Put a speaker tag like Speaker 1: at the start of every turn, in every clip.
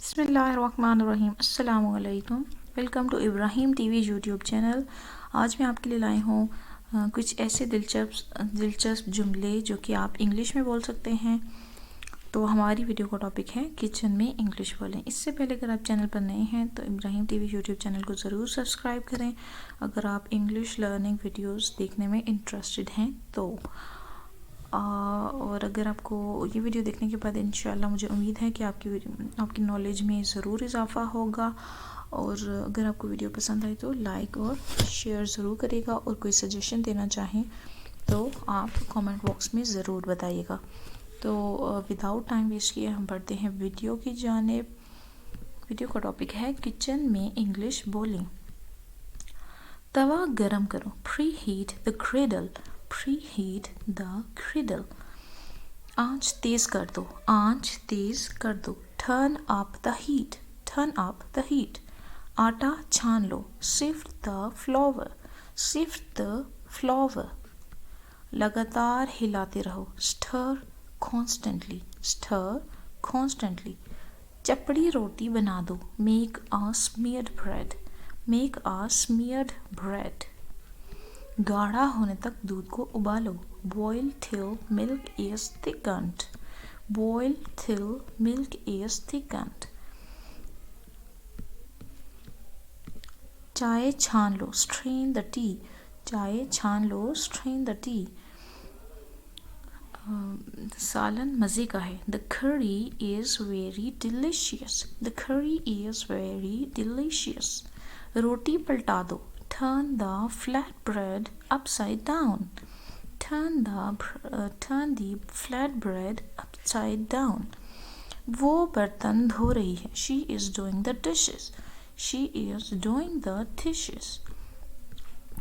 Speaker 1: बिस्मिल्लाहिर्रहमानिर्रहीम। अस्सलामु अलैकुम। Welcome to Ibrahim TV YouTube channel. आज मैं आपके लिए लाई हूँ कुछ ऐसे दिलचस्प जुमले जो कि आप इंग्लिश में बोल सकते हैं। तो हमारी वीडियो का टॉपिक है किचन में इंग्लिश बोलें। इससे पहले अगर आप चैनल पर नए हैं तो इब्राहिम टीवी यूट्यूब चैनल को ज़रूर सब्सक्राइब करें अगर आप इंग्लिश लर्निंग वीडियोस देखने में इंटरेस्टेड हैं तो। और अगर आपको ये वीडियो देखने के बाद इंशाल्लाह मुझे उम्मीद है कि आपकी नॉलेज में ज़रूर इजाफ़ा होगा। और अगर आपको वीडियो पसंद आए तो लाइक और शेयर ज़रूर करिएगा, और कोई सजेशन देना चाहें तो आप कमेंट बॉक्स में ज़रूर बताइएगा। तो विदाउट टाइम वेस्ट किए हम बढ़ते हैं वीडियो की जानिब। वीडियो का टॉपिक है किचन में इंग्लिश बोलिंग। तवा गरम करो, pre heat the griddle, preheat the griddle. आंच तेज कर दो, आंच तेज कर दो। Turn up the heat, turn up the heat. आटा छान लो, sift the flour, sift the flour. लगातार हिलाते रहो, स्टर कॉन्स्टेंटली, स्टर कॉन्स्टेंटली। चपड़ी रोटी बना दो, make a smeared bread, make a smeared bread. गाढ़ा होने तक दूध को उबालो, boil till milk is thickened, boil till milk is thickened। चाय छान लो, strain the tea, चाय छान लो, strain the tea। सालन मज़े का है, the curry is very delicious, the curry is very delicious। रोटी पलटा दो, turn the flatbread upside down, turn the flatbread upside down। वो बर्तन धो रही है, she is doing the dishes, she is doing the dishes।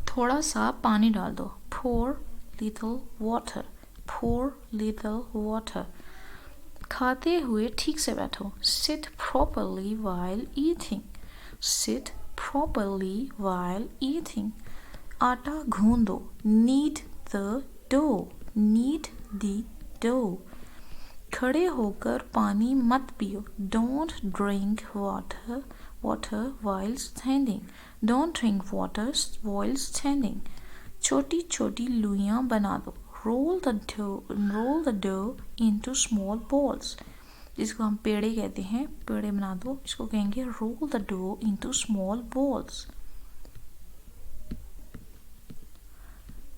Speaker 1: थोड़ा सा पानी डाल दो, pour little water, pour little water। खाते हुए ठीक से बैठो, sit properly while eating, sit properly while eating। आटा गूंद दो, knead the dough, knead the dough। खड़े होकर पानी मत पियो, don't drink water while standing, don't drink water while standing। छोटी छोटी लुइयाँ बना दो, roll the dough into small balls, जिसको हम पेड़े कहते हैं, पेड़े बना दो, इसको कहेंगे roll the dough into small balls।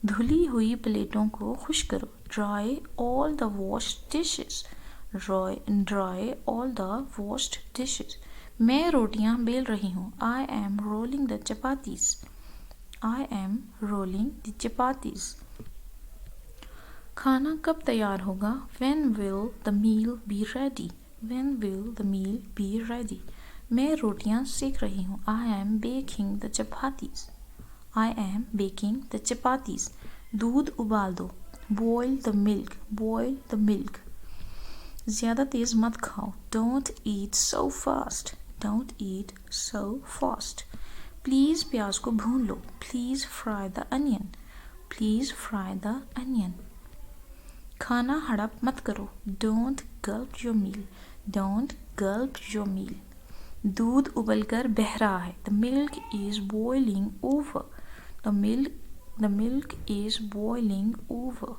Speaker 1: धुली हुई प्लेटों को खुश करो, dry all the washed dishes, dry all the washed dishes। मैं रोटियां बेल रही हूँ, I am rolling the chapatis, I am rolling the chapatis। खाना कब तैयार होगा, when will the meal be ready, when will the meal be ready। मैं रोटियां सेक रही हूँ, I am baking the chapatis, I am baking the chapatis। दूध उबाल दो, boil the milk, boil the milk। ज़्यादा तेज़ मत खाओ, don't eat so fast, don't eat so fast। Please प्याज को भून लो, please fry the onion, please fry the onion। खाना हड़प मत करो, don't gulp your meal, don't gulp your meal। दूध उबलकर बह रहा है, the milk is boiling over, the milk is boiling over।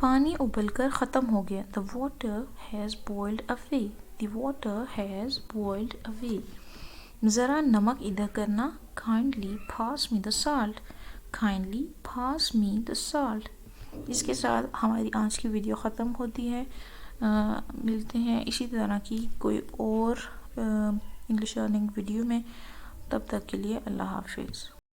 Speaker 1: पानी उबलकर ख़त्म हो गया, the water has boiled away, the water has boiled away। ज़रा नमक इधर करना, kindly pass me the salt, kindly pass me the salt। इसके साथ हमारी आज की वीडियो ख़त्म होती है। मिलते हैं इसी तरह की कोई और इंग्लिश लर्निंग वीडियो में। तब तक के लिए अल्लाह हाफिज़।